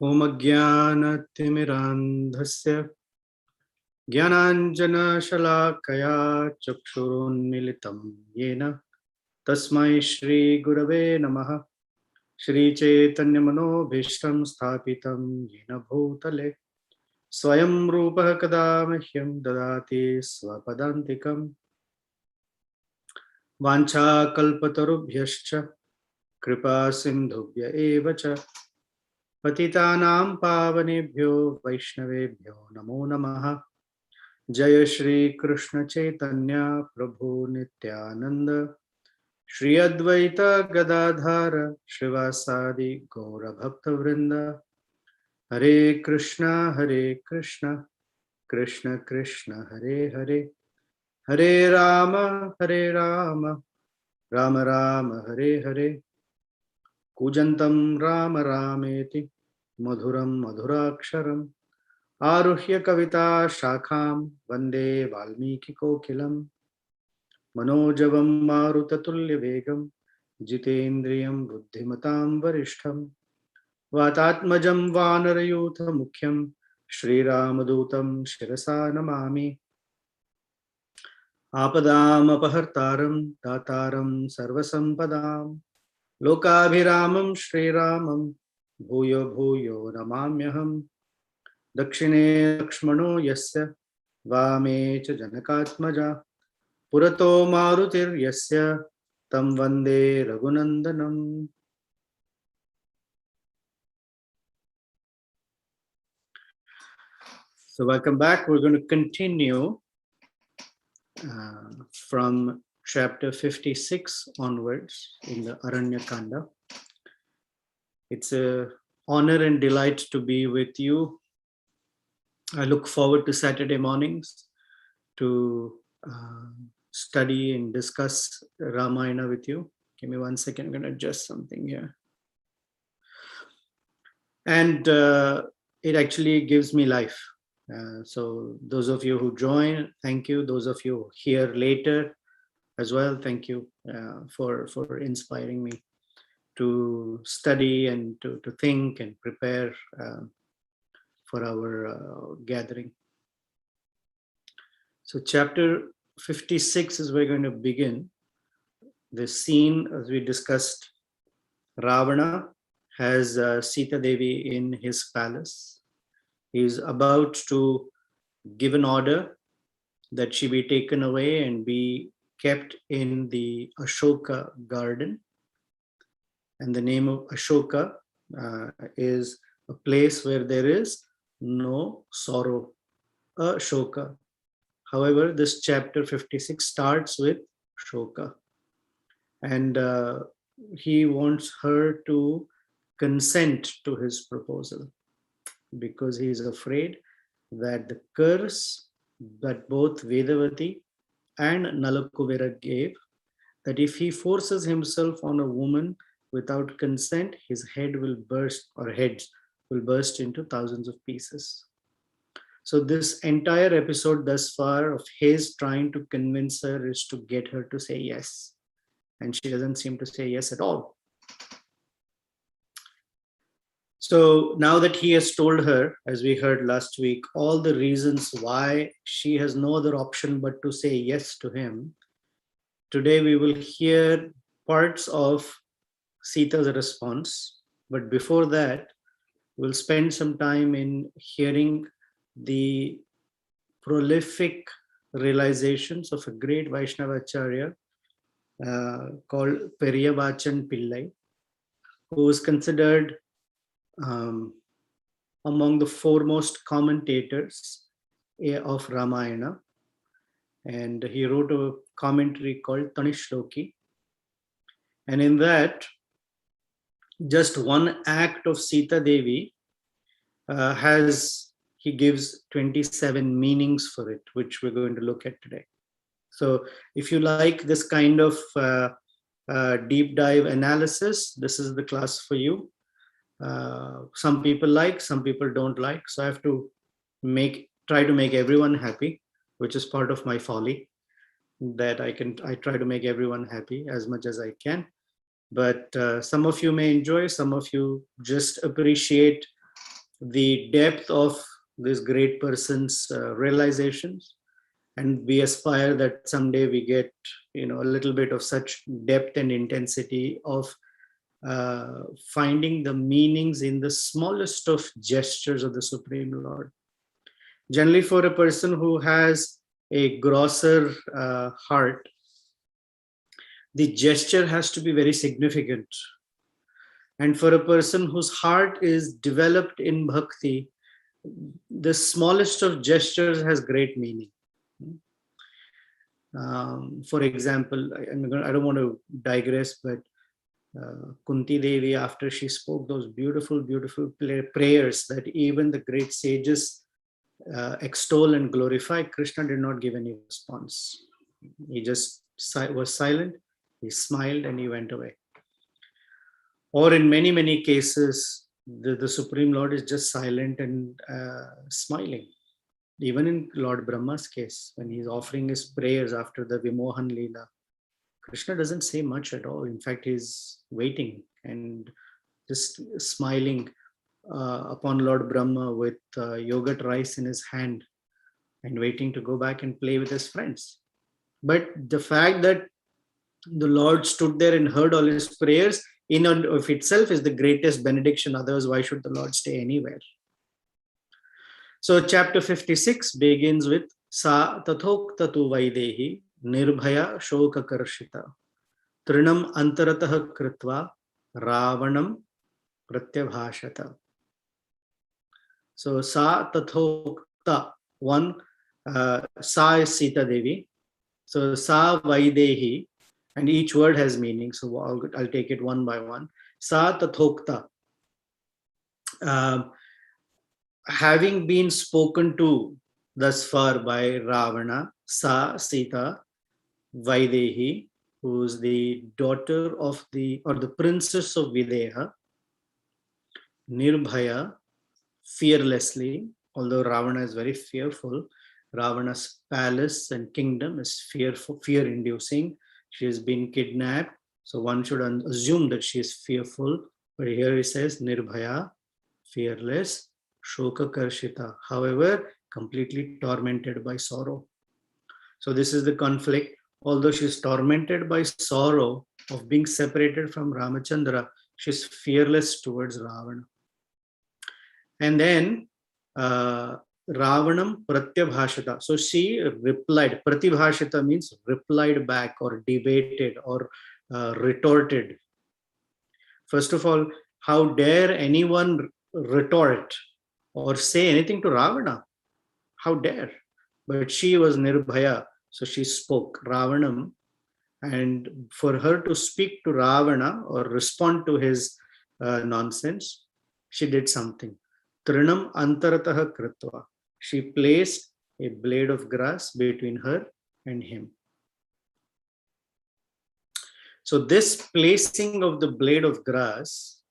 Om Jnana-timirandhasya Jnananjana-shalakaya Chakshurunmilitam Yena Tasmai Shri Gurave Namaha Shri Chaitanya Manobhishtam Sthapitam Yena Bhutale Swayam Rupa Kadamahyam Dadati Swapadantikam Vancha Kalpatarubhyascha Kripa Sindhubhya Evacha Patitanam Pavanebhyo Vaishnavebhyo Namo Namaha Jaya Shri Krishna Chaitanya Prabhu Nityananda Shri Advaita Gadadhara Shrivasadi Gaura Bhakta Vrinda Hare Krishna Krishna Krishna Hare Hare Hare Rama Rama Rama Hare Hare Kujantam Rama Rameti Madhuram Madhuraksharam Aruhya Kavita Shakham Vande Valmiki Kokilam Manojavam Marutatulya Vegam Jitendriyam Buddhimatam Varishtham Vatatmajam Vanarayutha Mukhyam Shri Ramadutam Shirasa Namami Apadam Apahartaram Dataram Sarvasampadam Lokabhiramam Shri Ramam Bhuyo Bhuyo Namamyaham Dakshine Lakshmano Yasya Vame Cha Janakatmaja Purato Marutir Yasya Tam Vande Raghunandanam. So welcome back. We're going to continue from chapter 56 onwards in the Aranya Kanda. It's an honor and delight to be with you. I look forward to Saturday mornings to study and discuss Ramayana with you. Give me 1 second, I'm going to adjust something here. And it actually gives me life. So those of you who join, thank you. Those of you here later as well, thank you for inspiring me to study and to think and prepare for our gathering. So chapter 56 is where we're going to begin. The scene, as we discussed, Ravana has Sita Devi in his palace. He is about to give an order that she be taken away and be kept in the Ashoka garden. And the name of Ashoka is a place where there is no sorrow, Ashoka. However, this chapter 56 starts with Shoka. And he wants her to consent to his proposal because he is afraid that the curse that both Vedavati and Nalakuvera gave, that if he forces himself on a woman without consent, his head will burst, or heads will burst into thousands of pieces. So this entire episode thus far of his trying to convince her is to get her to say yes. And she doesn't seem to say yes at all. So now that he has told her, as we heard last week, all the reasons why she has no other option but to say yes to him, today we will hear parts of Sita's response. But before that, we'll spend some time in hearing the prolific realizations of a great Vaishnavacharya called Periyavachan Pillai, who is considered among the foremost commentators of Ramayana. And he wrote a commentary called Tanishloki. And in that, just one act of Sita Devi he gives 27 meanings for it, which we're going to look at today. So if you like this kind of deep dive analysis, this is the class for you. Some people like, some people don't like. So I have to try to make everyone happy, which is part of my folly, that I try to make everyone happy as much as I can. But some of you may enjoy, some of you just appreciate the depth of this great person's realizations, and we aspire that someday we get, a little bit of such depth and intensity of finding the meanings in the smallest of gestures of the Supreme Lord. Generally, for a person who has a grosser heart, the gesture has to be very significant. And for a person whose heart is developed in bhakti, the smallest of gestures has great meaning. For example, I don't want to digress, but Kunti Devi, after she spoke those beautiful, beautiful prayers that even the great sages extol and glorify, Krishna did not give any response. He just was silent, he smiled, and he went away. Or in many, many cases, the Supreme Lord is just silent and smiling. Even in Lord Brahma's case, when he's offering his prayers after the Vimohan Leela, Krishna doesn't say much at all. In fact, he's waiting and just smiling upon Lord Brahma with yogurt rice in his hand and waiting to go back and play with his friends. But the fact that the Lord stood there and heard all his prayers in and of itself is the greatest benediction. Otherwise, why should the Lord stay anywhere? So chapter 56 begins with Sa tathokta tu vaidehi nirbhaya shoka karshita trinam antaratah kritva ravanam pratyabhashata. So Sa tathokta, one, Sa is Sita Devi. So Sa vaidehi, and each word has meaning. So I'll take it one by one. Sa tathokta. Having been spoken to thus far by Ravana, Sa, Sita, Vaidehi, who is the daughter of the princess of Videha, Nirbhaya, fearlessly, although Ravana is very fearful, Ravana's palace and kingdom is fear-inducing. She has been kidnapped, so one should assume that she is fearful. But here he says Nirbhaya, fearless, Shoka Karshita, however, completely tormented by sorrow. So this is the conflict. Although she is tormented by sorrow of being separated from Ramachandra, she is fearless towards Ravana. And then Ravanam Pratyabhashita. So she replied. Pratibhashita means replied back or debated or retorted. First of all, how dare anyone retort or say anything to Ravana? How dare? But she was Nirbhaya, so she spoke, Ravanam. And for her to speak to Ravana or respond to his nonsense, she did something. Trinam antaratah kritva. She placed a blade of grass between her and him. So this placing of the blade of grass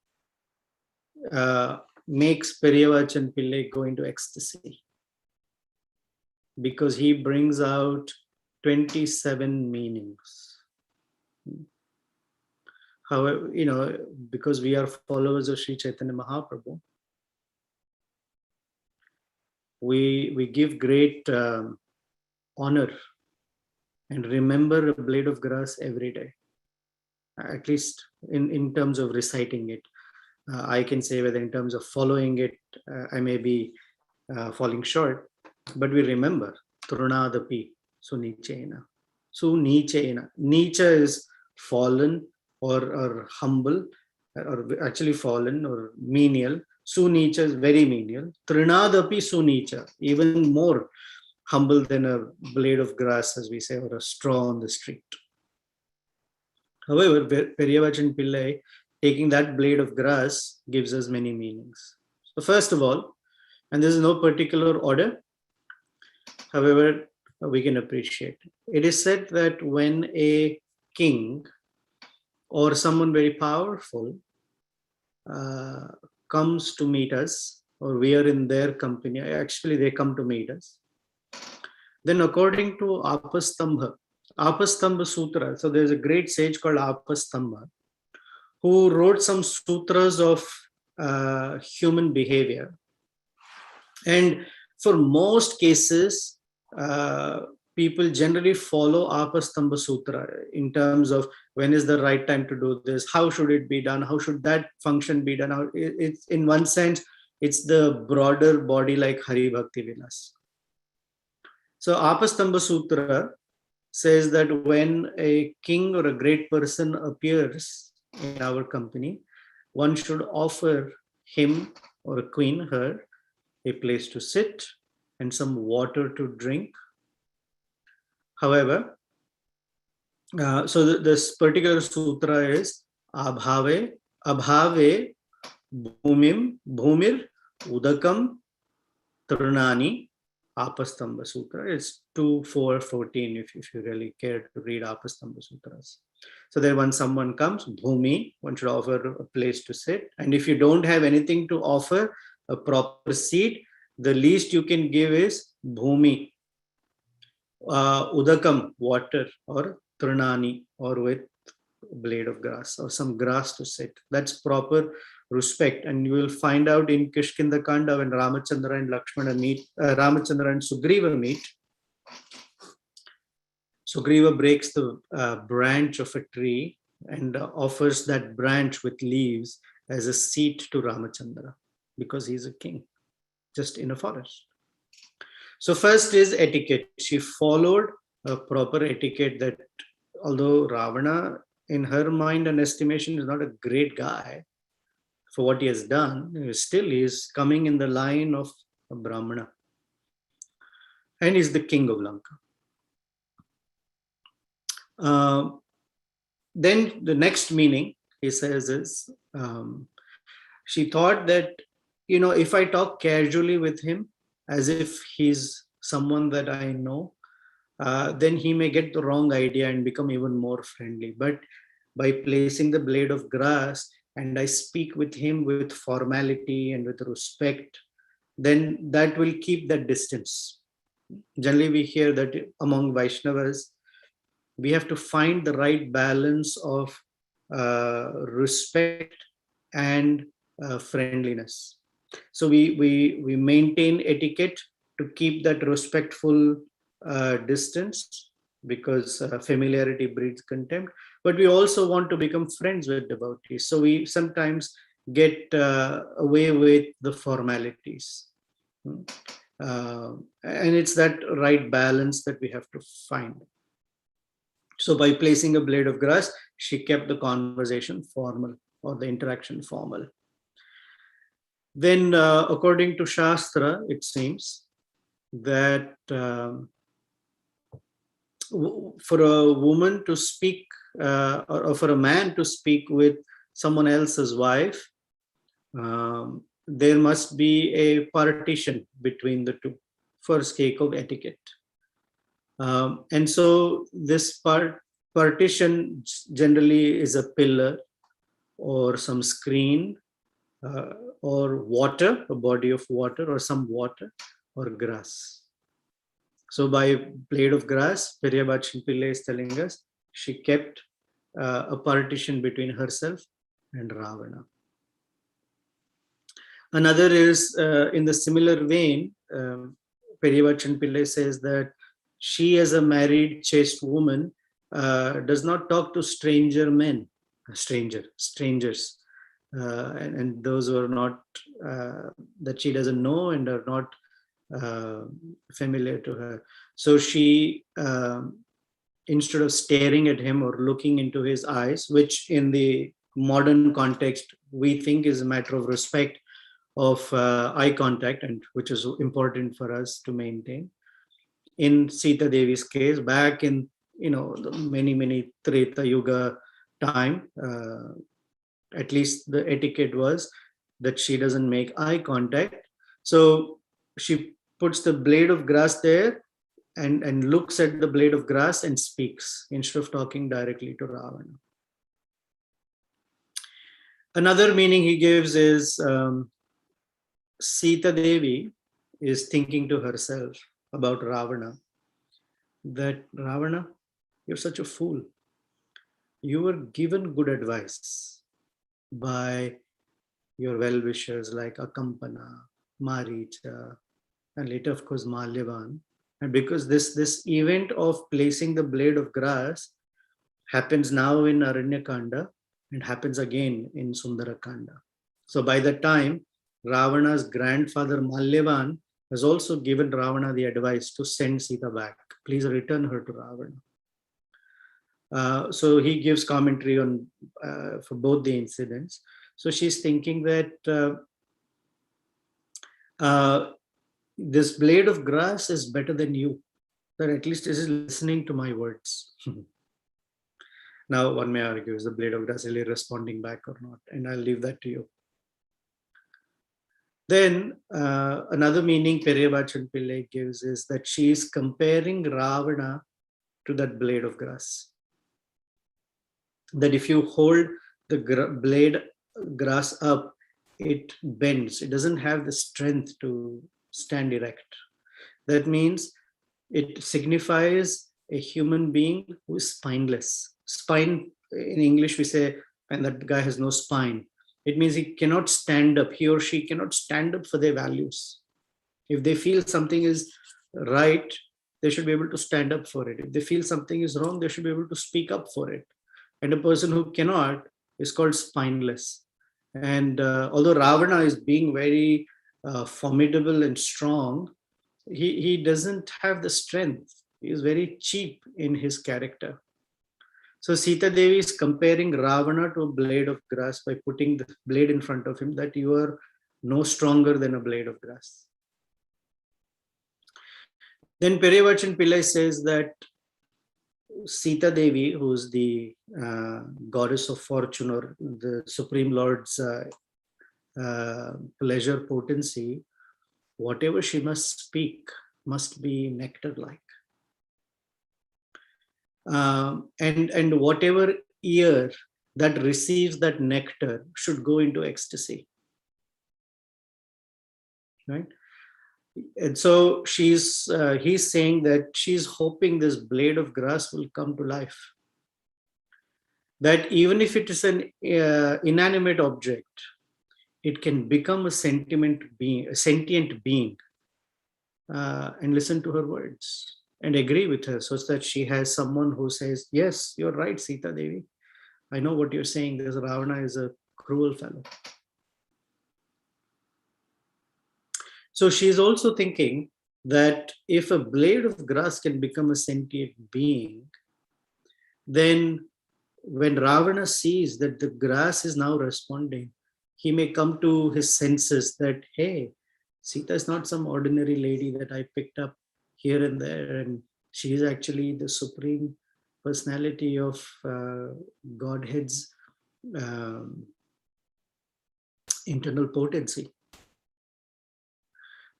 makes Periyavachan Pillai go into ecstasy, because he brings out 27 meanings. However, because we are followers of Sri Chaitanya Mahaprabhu, we give great honor and remember a blade of grass every day, at least in terms of reciting it. I can say whether in terms of following it, I may be falling short, but we remember Trunadapi Sunichena. Sunichena. Nicha is fallen or humble, or actually fallen or menial. Sunicha is very menial. Trinadapi Sunicha, even more humble than a blade of grass, as we say, or a straw on the street. However, Periyavachan Pillai, taking that blade of grass, gives us many meanings. So first of all, and there is no particular order, however, we can appreciate. It is said that when a king or someone very powerful comes to meet us, or we are in their company, actually they come to meet us, then according to Apastambha Sutra, so there's a great sage called Apastambha, who wrote some sutras of human behavior. And for most cases, people generally follow Apastamba Sutra in terms of when is the right time to do this, how should it be done, how should that function be done. It's in one sense, it's the broader body like Hari Bhakti Vilas. So Apastamba Sutra says that when a king or a great person appears in our company, one should offer him or a queen, her, a place to sit and some water to drink. However, this particular sutra is abhave bhumir udakam trunani Apastamba Sutra. It's 2:4:14 if you really care to read Apastamba Sutras. So there when someone comes, bhumi, one should offer a place to sit. And if you don't have anything to offer, a proper seat, the least you can give is bhumi, udakam, water, or trunani, or with blade of grass or some grass to sit. That's proper respect. And you will find out in Kishkinda Kanda when Ramachandra and Lakshmana meet, Ramachandra and Sugriva meet. Sugriva breaks the branch of a tree and offers that branch with leaves as a seat to Ramachandra because he's a king just in a forest. So first is etiquette. She followed a proper etiquette that although Ravana in her mind and estimation is not a great guy for what he has done, still he is coming in the line of a Brahmana and is the king of Lanka. Then the next meaning he says is she thought that, if I talk casually with him as if he's someone that I know, then he may get the wrong idea and become even more friendly. But by placing the blade of grass and I speak with him with formality and with respect, then that will keep that distance. Generally, we hear that among Vaishnavas, we have to find the right balance of respect and friendliness. So we maintain etiquette to keep that respectful distance because familiarity breeds contempt. But we also want to become friends with devotees. So we sometimes get away with the formalities. And it's that right balance that we have to find. So by placing a blade of grass, she kept the conversation formal or the interaction formal. Then, according to Shastra, it seems that for a woman to speak or for a man to speak with someone else's wife, there must be a partition between the two for sake of etiquette. And so this partition generally is a pillar or some screen or water, a body of water or some water or grass. So by blade of grass, Periyabachin Pillai is telling us she kept a partition between herself and Ravana. Another is in the similar vein, Periyabachin Pillai says that she as a married chaste woman does not talk to strangers. And those who are not, that she doesn't know and are not familiar to her. So she, instead of staring at him or looking into his eyes, which in the modern context we think is a matter of respect of eye contact, and which is important for us to maintain. In Sita Devi's case, back in the many Treta Yuga time, at least the etiquette was that she doesn't make eye contact. So she puts the blade of grass there and looks at the blade of grass and speaks instead of talking directly to Ravana. Another meaning he gives is Sita Devi is thinking to herself about Ravana, that Ravana, you're such a fool. You were given good advice by your well-wishers like Akampana, Maricha, and later, of course, Malyavan. And because this event of placing the blade of grass happens now in Aranyakanda and happens again in Sundarakanda. So by the time, Ravana's grandfather Malyavan has also given Ravana the advice to send Sita back. Please return her to Ravana. So he gives commentary on for both the incidents. So she's thinking that this blade of grass is better than you, that at least it is listening to my words. Now one may argue, is the blade of grass really responding back or not? And I'll leave that to you. Then another meaning Periyavachan Pillai gives is that she is comparing Ravana to that blade of grass. That if you hold the blade grass up, it bends. It doesn't have the strength to stand erect. That means it signifies a human being who is spineless. Spine, in English we say, and that guy has no spine. It means he cannot stand up, he or she cannot stand up for their values. If they feel something is right, they should be able to stand up for it. If they feel something is wrong, they should be able to speak up for it. And a person who cannot is called spineless. And although Ravana is being very formidable and strong, he doesn't have the strength. He is very cheap in his character. So Sita Devi is comparing Ravana to a blade of grass by putting the blade in front of him, that you are no stronger than a blade of grass. Then Periyavachan Pillai says that Sita Devi, who is the goddess of fortune or the Supreme Lord's pleasure potency, whatever she must speak must be nectar-like. And whatever ear that receives that nectar should go into ecstasy, right? And so he's saying that she's hoping this blade of grass will come to life. That even if it is an inanimate object, it can become a sentient being, and listen to her words and agree with her, so that she has someone who says, yes, you're right, Sita Devi. I know what you're saying. This Ravana is a cruel fellow. So she's also thinking that if a blade of grass can become a sentient being, then when Ravana sees that the grass is now responding, he may come to his senses that, hey, Sita is not some ordinary lady that I picked up here and there, and she is actually the supreme personality of Godhead's internal potency.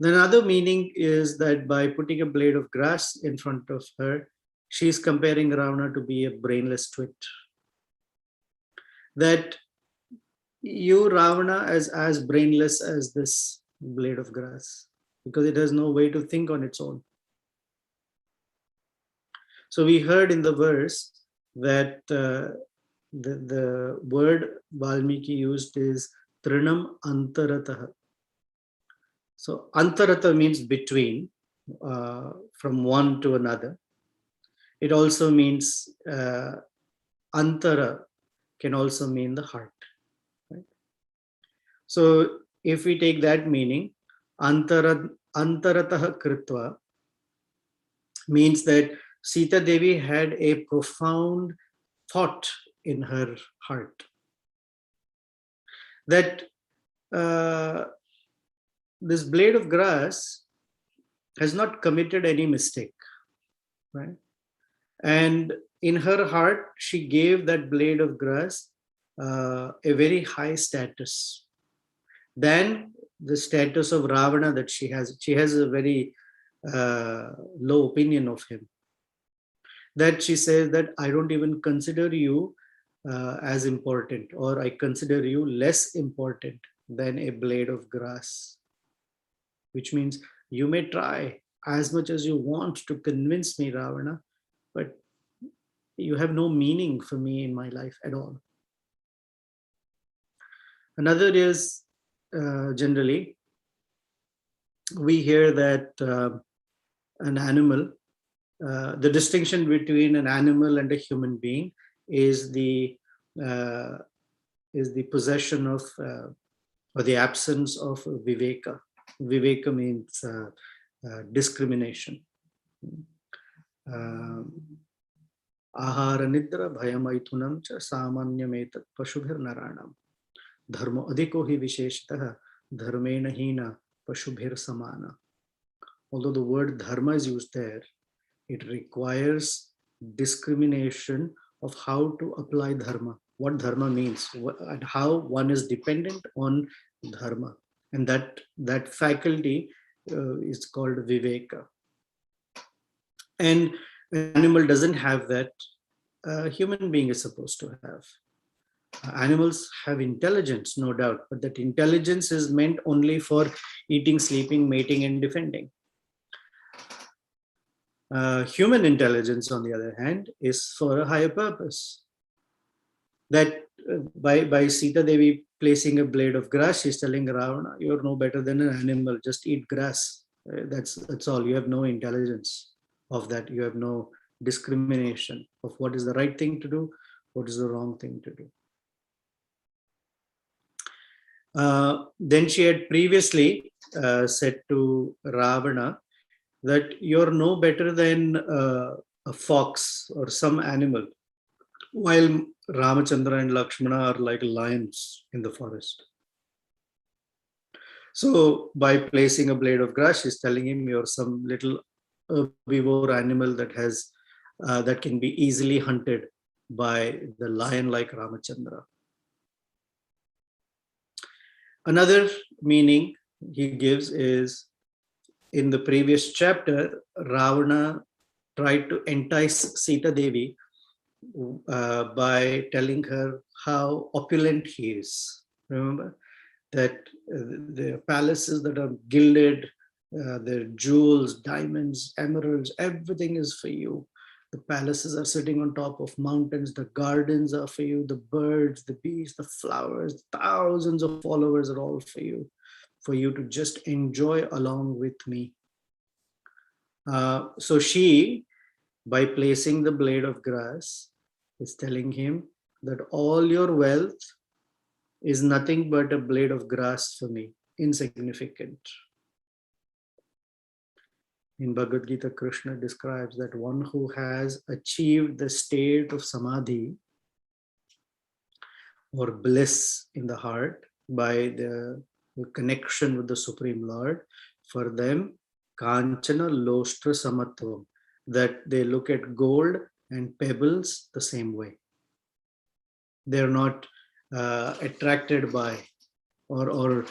The other meaning is that by putting a blade of grass in front of her, she is comparing Ravana to be a brainless twit. That you, Ravana, as brainless as this blade of grass, because it has no way to think on its own. So we heard in the verse that the word Valmiki used is Trinam Antarataha. So Antarata means between, from one to another. It also means Antara can also mean the heart. Right? So if we take that meaning, Antarataha Kritva means that Sita Devi had a profound thought in her heart. That this blade of grass has not committed any mistake, right? And in her heart, she gave that blade of grass a very high status than the status of Ravana that she has. She has a very low opinion of him. That she says that I don't even consider you as important, or I consider you less important than a blade of grass. Which means you may try as much as you want to convince me, Ravana, but you have no meaning for me in my life at all. Another is generally we hear that an animal, the distinction between an animal and a human being is the possession of or the absence of viveka. Viveka means discrimination. Ahara nidra bhayamaithunam cha samanyametat pashubhir naranam. Dharma adhiko hi visheshitah dharmena hina pashubhir samana. Although the word dharma is used there, it requires discrimination of how to apply dharma, what dharma means, and how one is dependent on dharma. And that faculty is called viveka. And an animal doesn't have that. A human being is supposed to have. Animals have intelligence, no doubt, but that intelligence is meant only for eating, sleeping, mating, and defending. Human intelligence, on the other hand, is for a higher purpose. That by Sita Devi placing a blade of grass, she's telling Ravana, "You're no better than an animal. Just eat grass. That's all. You have no intelligence of that. You have no discrimination of what is the right thing to do, what is the wrong thing to do." Then she had previously said to Ravana that you're no better than a fox or some animal, while Ramachandra and Lakshmana are like lions in the forest. So by placing a blade of grass, she's telling him you're some little herbivore animal that can be easily hunted by the lion like Ramachandra. Another meaning he gives is, in the previous chapter, Ravana tried to entice Sita Devi by telling her how opulent he is. Remember that the palaces that are gilded, their jewels, diamonds, emeralds, everything is for you. The palaces are sitting on top of mountains. The gardens are for you. The birds, the bees, the flowers, thousands of followers are all for you to just enjoy along with me. So she, by placing the blade of grass, is telling him that all your wealth is nothing but a blade of grass for me, insignificant. In Bhagavad Gita, Krishna describes that one who has achieved the state of samadhi or bliss in the heart by the connection with the Supreme Lord, for them, Kanchana Lostra Samatvam, that they look at gold and pebbles the same way. They're not attracted by or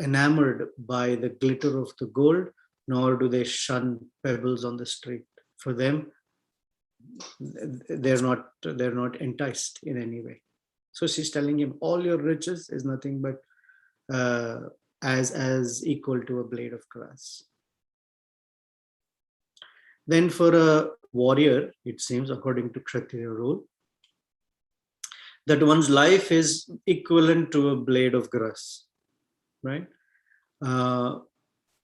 enamored by the glitter of the gold, nor do they shun pebbles on the street. For them, they're not enticed in any way. So she's telling him, all your riches is nothing but as equal to a blade of grass. Then for a warrior, it seems, according to Kshatriya rule, that one's life is equivalent to a blade of grass, right?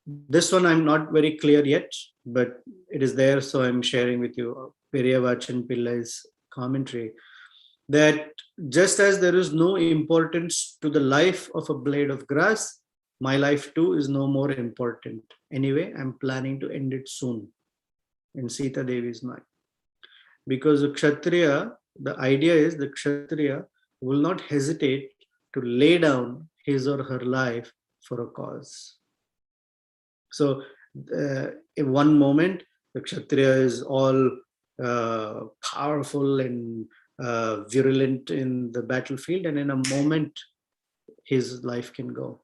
This one I'm not very clear yet, but it is there, so I'm sharing with you Periyavachan Pillai's commentary, that just as there is no importance to the life of a blade of grass, my life too is no more important. Anyway, I'm planning to end it soon, in Sita Devi's mind. Because the Kshatriya, the idea is the Kshatriya will not hesitate to lay down his or her life for a cause. So in one moment, the Kshatriya is all powerful and virulent in the battlefield, and in a moment, his life can go.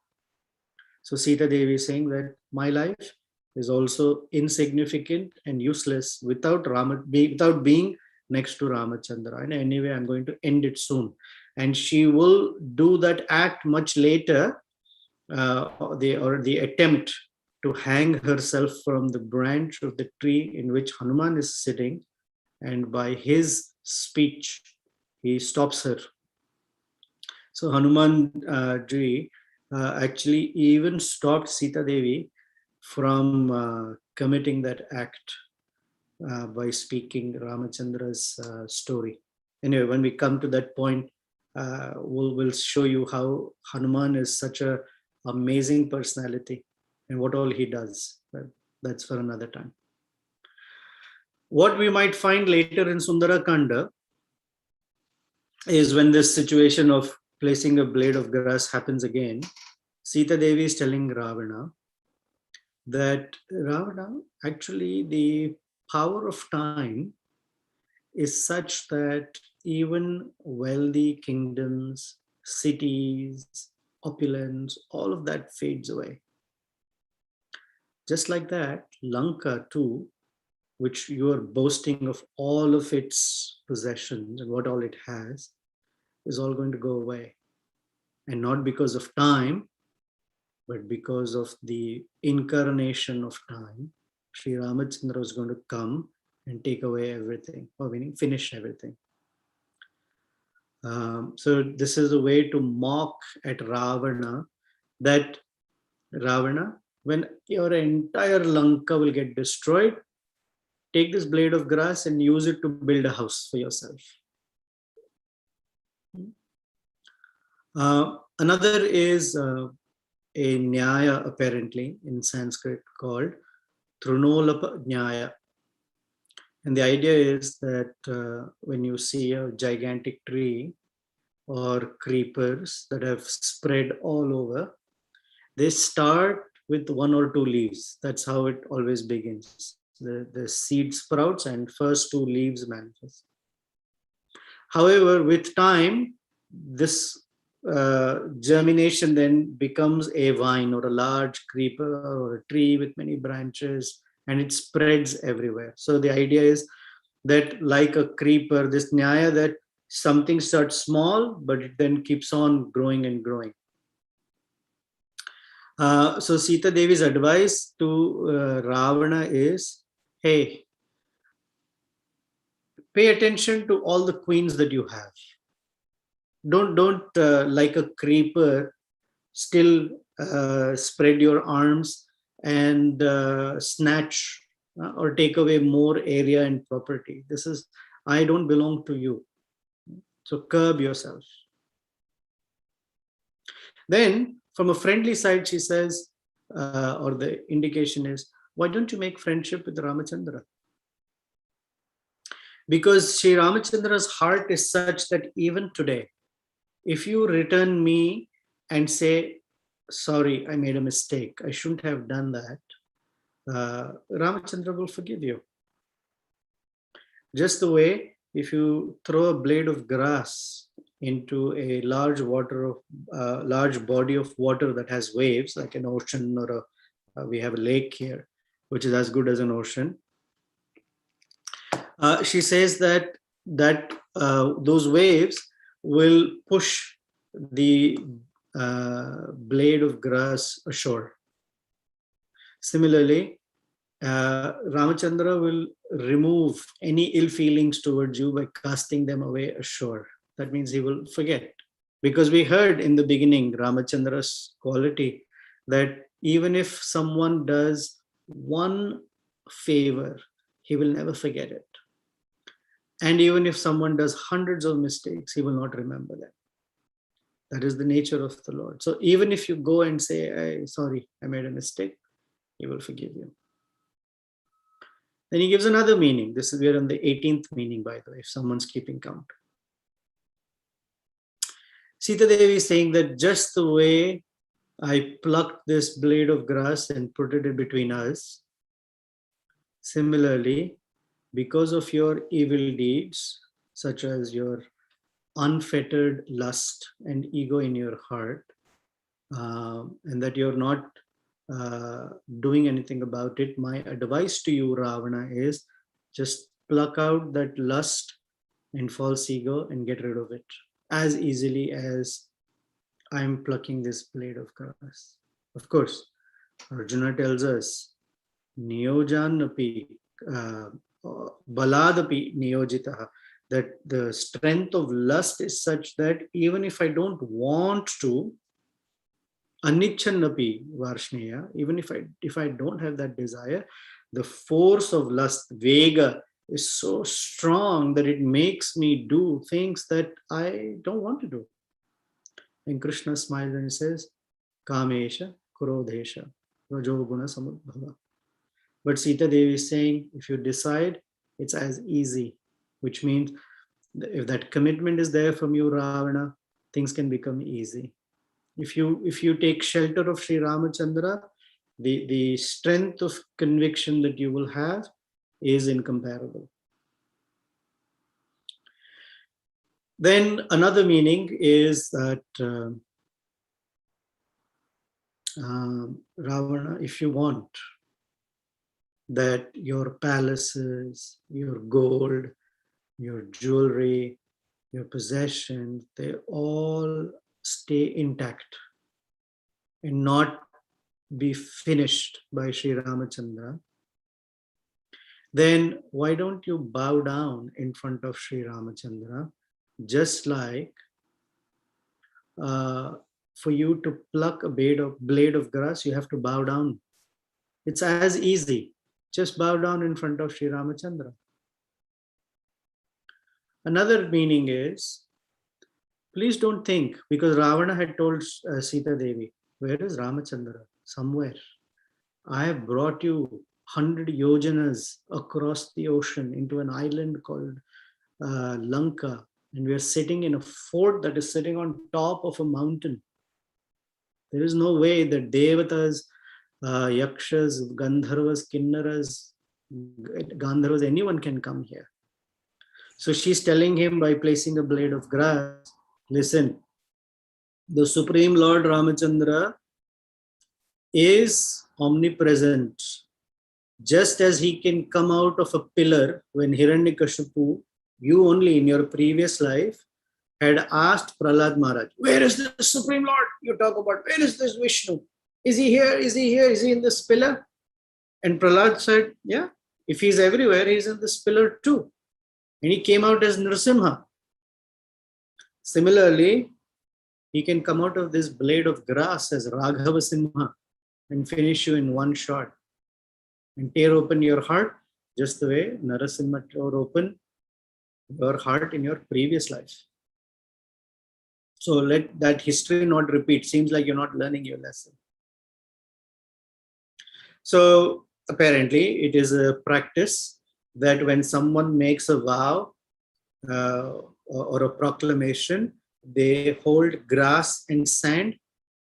So Sita Devi is saying that my life is also insignificant and useless without being next to Ramachandra. And anyway, I'm going to end it soon. And she will do that act much later, the attempt to hang herself from the branch of the tree in which Hanuman is sitting, and by his speech, he stops her. So Hanuman ji actually even stopped Sita Devi from committing that act by speaking Ramachandra's story. Anyway, when we come to that point, we'll show you how Hanuman is such a amazing personality and what all he does. But that's for another time. What we might find later in Sundarakanda is when this situation of placing a blade of grass happens again, Sita Devi is telling Ravana that Ravana, actually the power of time is such that even wealthy kingdoms, cities, opulence, all of that fades away. Just like that, Lanka too, which you are boasting of all of its possessions and what all it has, is all going to go away. And not because of time, but because of the incarnation of time. Sri Ramachandra is going to come and take away everything, or meaning finish everything. So this is a way to mock at Ravana, that Ravana, when your entire Lanka will get destroyed, take this blade of grass and use it to build a house for yourself. Another is a nyaya, apparently, in Sanskrit called Trunolapa Nyaya. And the idea is that when you see a gigantic tree or creepers that have spread all over, they start with one or two leaves. That's how it always begins. The seed sprouts and first two leaves manifest. However, with time, this germination then becomes a vine or a large creeper or a tree with many branches, and it spreads everywhere. So the idea is that, like a creeper, this nyaya, that something starts small, but it then keeps on growing and growing. So Sita Devi's advice to Ravana is, hey, pay attention to all the queens that you have. Don't like a creeper, still spread your arms and snatch or take away more area and property. This is, I don't belong to you. So curb yourself. Then from a friendly side, she says, or the indication is, why don't you make friendship with Ramachandra? Because Sri Ramachandra's heart is such that even today, if you return me and say, sorry, I made a mistake, I shouldn't have done that, Ramachandra will forgive you. Just the way if you throw a blade of grass into a large body of water that has waves, like an ocean or we have a lake here, which is as good as an ocean. She says that those waves will push the blade of grass ashore. Similarly, Ramachandra will remove any ill feelings towards you by casting them away ashore. That means he will forget. Because we heard in the beginning, Ramachandra's quality, that even if someone does one favor, he will never forget it. And even if someone does hundreds of mistakes, he will not remember them. That is the nature of the Lord. So even if you go and say, hey, sorry, I made a mistake, he will forgive you. Then he gives another meaning. This is, we are on the 18th meaning, by the way, if someone's keeping count. Sita Devi is saying that just the way I plucked this blade of grass and put it in between us, similarly, because of your evil deeds, such as your unfettered lust and ego in your heart, and that you're not doing anything about it, my advice to you, Ravana, is just pluck out that lust and false ego and get rid of it as easily as I'm plucking this blade of grass. Of course, Arjuna tells us, Niyojanapi, Baladapi Niyojitaha, that the strength of lust is such that even if I don't want to, Anichannapi Varshneya, even if I don't have that desire, the force of lust, Vega, is so strong that it makes me do things that I don't want to do. And Krishna smiles and says, Kamesha, Krodesha, Rajoguna Samudbhava. But Sita Devi is saying, if you decide, it's as easy, which means if that commitment is there from you, Ravana, things can become easy. If you take shelter of Sri Ramachandra, the strength of conviction that you will have is incomparable. Then another meaning is that Ravana, if you want that your palaces, your gold, your jewelry, your possessions, they all stay intact and not be finished by Sri Ramachandra, then why don't you bow down in front of Sri Ramachandra, just like for you to pluck a blade of grass, you have to bow down. It's as easy. Just bow down in front of Sri Ramachandra. Another meaning is, please don't think, because Ravana had told Sita Devi, where is Ramachandra? Somewhere. I have brought you 100 yojanas across the ocean into an island called Lanka, and we are sitting in a fort that is sitting on top of a mountain. There is no way that Devatas, Yakshas, Gandharvas, Kinnaras, Gandharvas, anyone can come here. So she's telling him by placing a blade of grass, listen, the Supreme Lord Ramachandra is omnipresent. Just as he can come out of a pillar when Hiranyakashipu, you only in your previous life, had asked Prahlad Maharaj, where is the Supreme Lord? You talk about, where is this Vishnu? Is he here? Is he here? Is he in this pillar? And Prahlad said, yeah, if he's everywhere, he's in this pillar too. And he came out as Nrsimha. Similarly, he can come out of this blade of grass as Raghava Simha and finish you in one shot and tear open your heart just the way Narasimha tore open your heart in your previous life. So let that history not repeat. Seems like you're not learning your lesson. So apparently it is a practice that when someone makes a vow or a proclamation, they hold grass and sand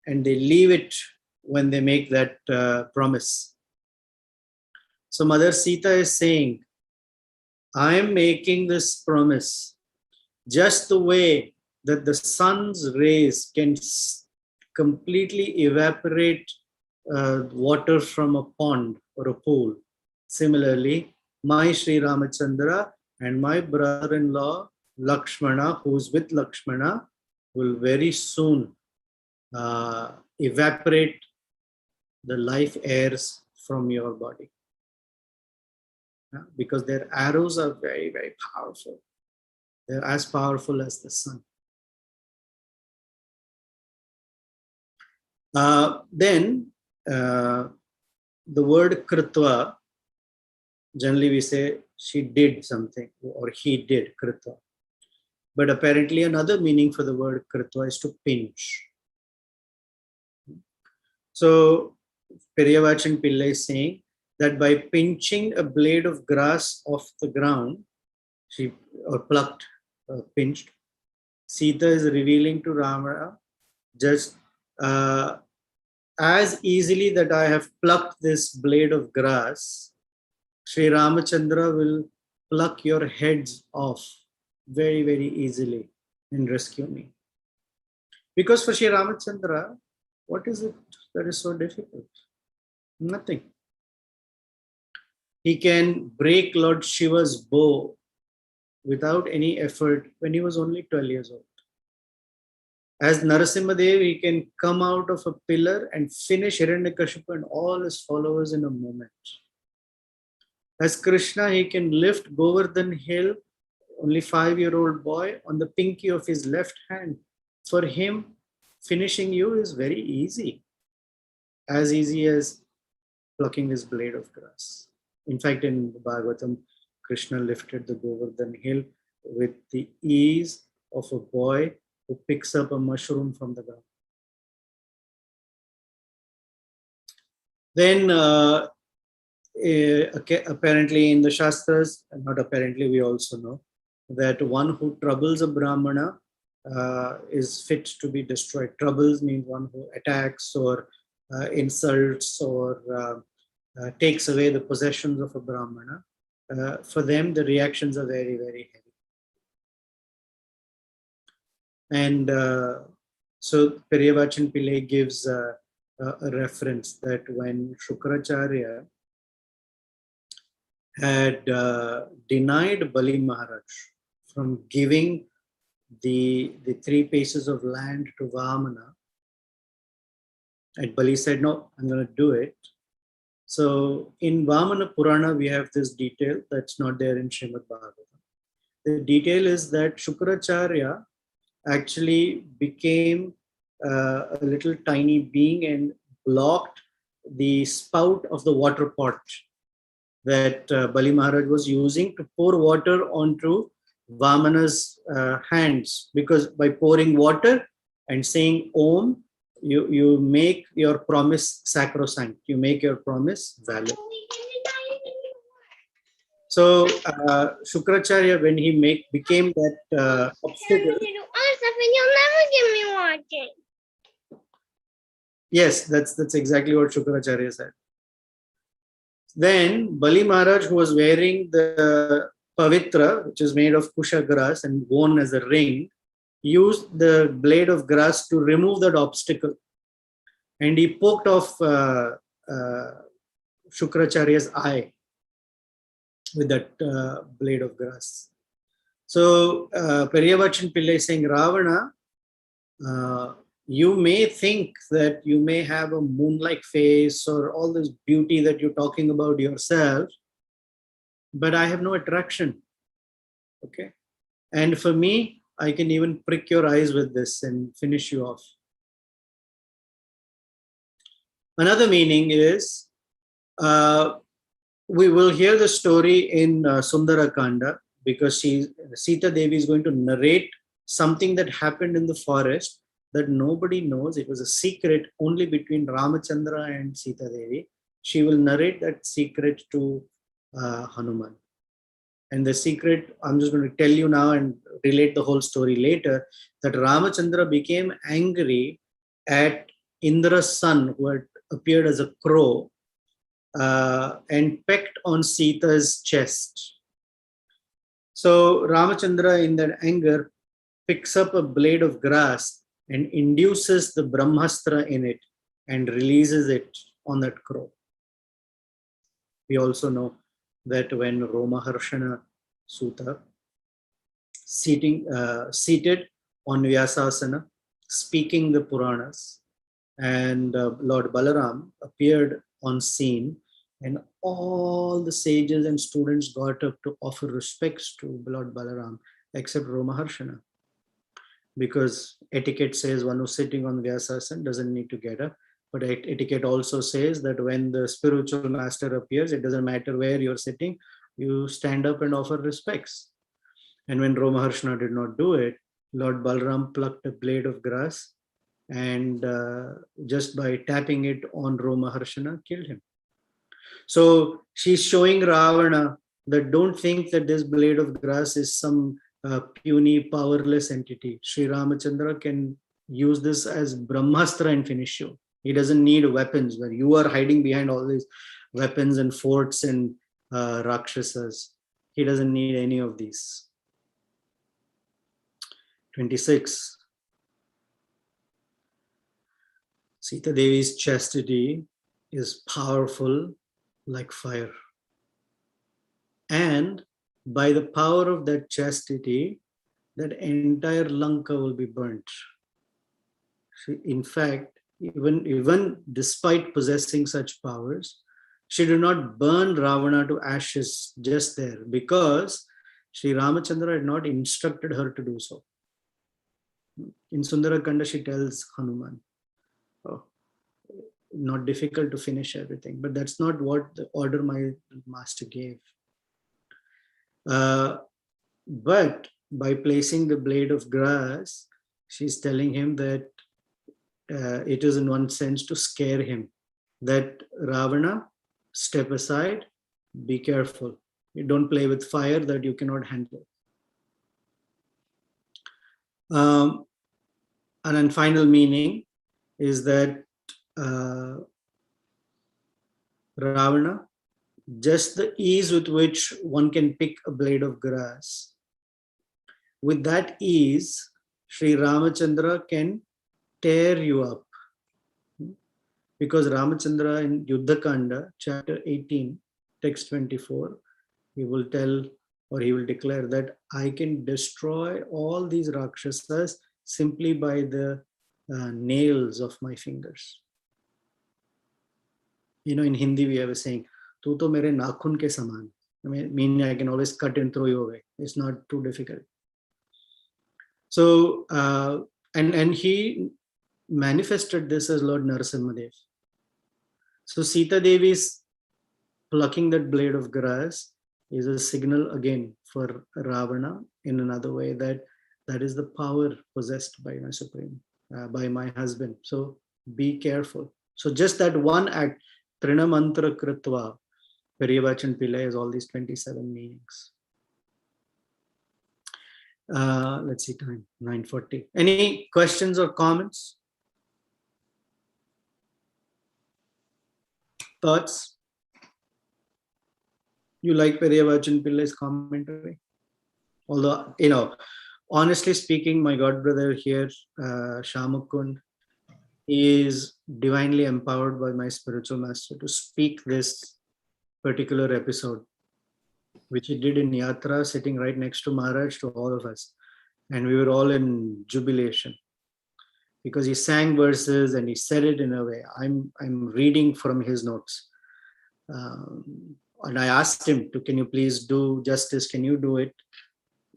and they leave it when they make that promise. So Mother Sita is saying, I am making this promise just the way that the sun's rays can completely evaporate water from a pond or a pool. Similarly, my Sri Ramachandra and my brother-in-law Lakshmana, who's with Lakshmana, will very soon evaporate the life airs from your body. Because their arrows are very, very powerful. They're as powerful as the sun. Then the word Kritva, generally we say she did something or he did Kritva. But apparently another meaning for the word Kritva is to pinch. So Periyavachan Pillai is saying that by pinching a blade of grass off the ground, plucked, pinched, Sita is revealing to Rama just as easily that I have plucked this blade of grass, Sri Ramachandra will pluck your heads off very, very easily and rescue me. Because for Sri Ramachandra, what is it that is so difficult? Nothing. He can break Lord Shiva's bow without any effort when he was only 12 years old. As Narasimhadev, he can come out of a pillar and finish Hiranyakashipu and all his followers in a moment. As Krishna, he can lift Govardhan Hill, only 5-year-old boy, on the pinky of his left hand. For him, finishing you is very easy. as easy as plucking his blade of grass. In fact, in Bhagavatam, Krishna lifted the Govardhan hill with the ease of a boy who picks up a mushroom from the ground. Then apparently in the Shastras, not apparently, we also know that one who troubles a Brahmana is fit to be destroyed. Troubles means one who attacks or insults or takes away the possessions of a Brahmana. For them, the reactions are very, very heavy. And so Periyavachan Pillai gives a reference that when Shukracharya had denied Bali Maharaj from giving the 3 pieces of land to Vamana, and Bali said, no, I'm going to do it. So in Vamana Purana, we have this detail that's not there in Srimad Bhagavatam. The detail is that Shukracharya actually became a little tiny being and blocked the spout of the water pot that Bali Maharaj was using to pour water onto Vamana's hands, because by pouring water and saying Om, you make your promise sacrosanct, you make your promise valid. So Shukracharya, when he became that obstacle. You'll never give me watching. Yes, that's exactly what Shukracharya said. Then Bali Maharaj, who was wearing the pavitra, which is made of kusha grass and worn as a ring, used the blade of grass to remove that obstacle. And he poked off Shukracharya's eye with that blade of grass. So Periyavachan Pillai is saying, Ravana, you may think that you may have a moon-like face or all this beauty that you're talking about yourself, but I have no attraction. Okay. And for me, I can even prick your eyes with this and finish you off. Another meaning is, we will hear the story in Sundara Kanda, because Sita Devi is going to narrate something that happened in the forest that nobody knows. It was a secret only between Ramachandra and Sita Devi. She will narrate that secret to Hanuman. And the secret, I'm just going to tell you now and relate the whole story later, that Ramachandra became angry at Indra's son, who had appeared as a crow, and pecked on Sita's chest. So Ramachandra, in that anger, picks up a blade of grass and induces the Brahmastra in it and releases it on that crow. We also know that when Romaharshana Sutta, seated on Vyasasana, speaking the Puranas, and Lord Balaram appeared on scene, and all the sages and students got up to offer respects to Lord Balaram, except Romaharshana, because etiquette says one who's sitting on Vyasasana doesn't need to get up. But etiquette also says that when the spiritual master appears, it doesn't matter where you're sitting, you stand up and offer respects. And when Romaharshana did not do it, Lord Balaram plucked a blade of grass and just by tapping it on Romaharshana, killed him. So she's showing Ravana that don't think that this blade of grass is some puny, powerless entity. Sri Ramachandra can use this as Brahmastra and finish you. He doesn't need weapons, where you are hiding behind all these weapons and forts and Rakshasas. He doesn't need any of these. 26. Sita Devi's chastity is powerful like fire. And by the power of that chastity, that entire Lanka will be burnt. In fact, even despite possessing such powers, she did not burn Ravana to ashes just there, because Sri Ramachandra had not instructed her to do so. In Sundarakanda, she tells Hanuman, oh, not difficult to finish everything. But that's not what the order my master gave. But by placing the blade of grass, she's telling him that it is in one sense to scare him, that Ravana, step aside, be careful. You don't play with fire that you cannot handle. And then final meaning is that Ravana, just the ease with which one can pick a blade of grass, with that ease, Sri Ramachandra can tear you up. Because Ramachandra in Yuddhakanda, chapter 18, text 24, he will tell or he will declare that I can destroy all these Rakshasas simply by the nails of my fingers. You know, in Hindi we have a saying, "Tu to mere nakhun ke saman." I mean, I can always cut and throw you away. It's not too difficult. So, and he manifested this as Lord Narasimhadev. So Sita Devi's plucking that blade of grass is a signal again for Ravana in another way that that is the power possessed by my Supreme, by my husband. So be careful. So just that one act, Trinamantra Kritva, Periyavachan Pillai has all these 27 meanings. Let's see, time 9:40. Any questions or comments? Thoughts? You like Periyavachan Pillai's commentary? Although, you know, honestly speaking, my god brother here, Shamukund, he is divinely empowered by my spiritual master to speak this particular episode, which he did in Yatra, sitting right next to Maharaj, to all of us. And we were all in jubilation because he sang verses and he said it in a way. I'm reading from his notes. And I asked him to, can you please do justice? Can you do it?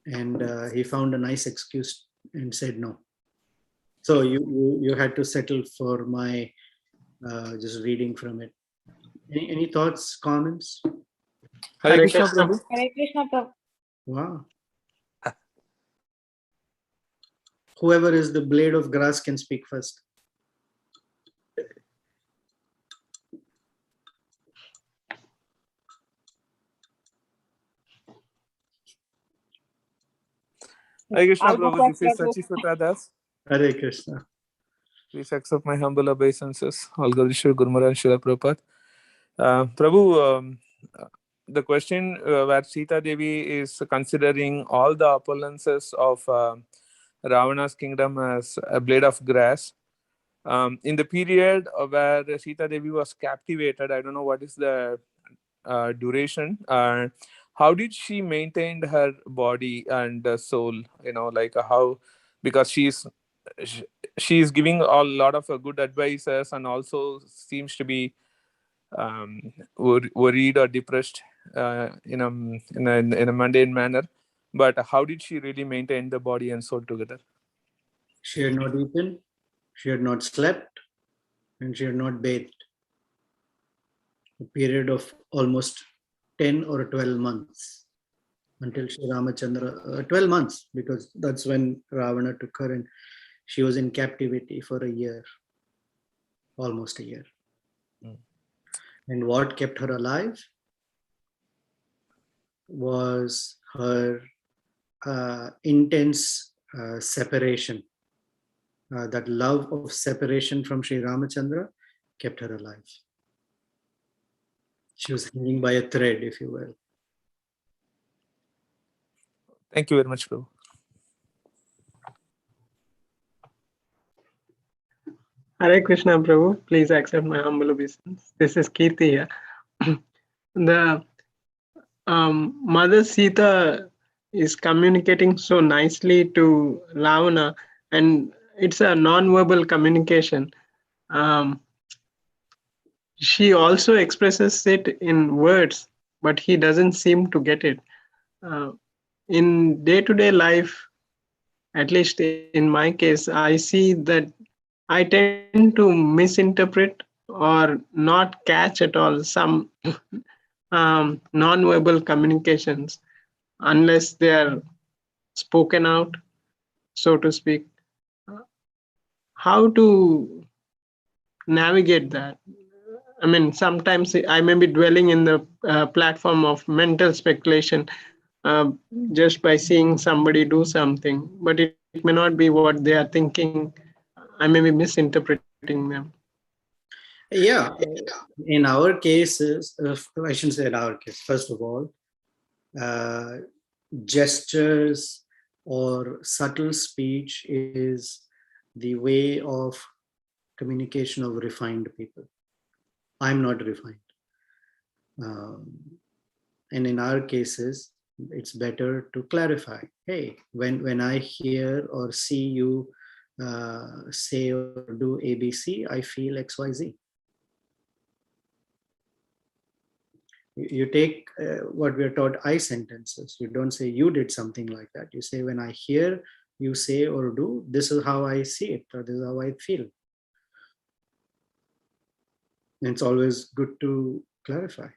And he found a nice excuse and said no. So you had to settle for my just reading from it. Any thoughts, comments? Hare Krishna, Prabhu. Hare Krishna, Prabhu. Wow. Whoever is the blade of grass can speak first. Hare Krishna, I'll go Prabhu. This is first, Sachishwata Das. Hare Krishna. Please accept my humble obeisances. All Gurishwar Gurumara and Srila Prabhupada. Prabhu, the question where Sita Devi is considering all the opulences of Ravana's kingdom as a blade of grass. In the period where Sita Devi was captivated, I don't know what is the duration. How did she maintain her body and soul? You know, like how, because she's giving a lot of good advices and also seems to be worried or depressed in a mundane manner. But how did she really maintain the body and soul together? She had not eaten, she had not slept, and she had not bathed. A period of almost 10 or 12 months until Sri Ramachandra, 12 months, because that's when Ravana took her and she was in captivity for a year, almost a year. And what kept her alive was her intense separation. That love of separation from Sri Ramachandra kept her alive. She was hanging by a thread, if you will. Thank you very much, Prabhu. Hare Krishna, Prabhu. Please accept my humble obeisance. This is Kirti here. The Mother Sita is communicating so nicely to Ravana, and it's a non-verbal communication. She also expresses it in words, but he doesn't seem to get it. In day-to-day life, at least in my case, I see that I tend to misinterpret or not catch at all some non-verbal communications unless they are spoken out, so to speak. How to navigate that? I mean, sometimes I may be dwelling in the platform of mental speculation uh, just by seeing somebody do something, but it may not be what they are thinking. I may be misinterpreting them. Yeah, in our cases, I shouldn't say in our case, first of all, gestures or subtle speech is the way of communication of refined people. I'm not refined. And in our cases, it's better to clarify. Hey, when I hear or see you say or do ABC, I feel XYZ. You take what we are taught, I sentences. You don't say you did something like that. You say, when I hear you say or do, this is how I see it, or this is how I feel. And it's always good to clarify.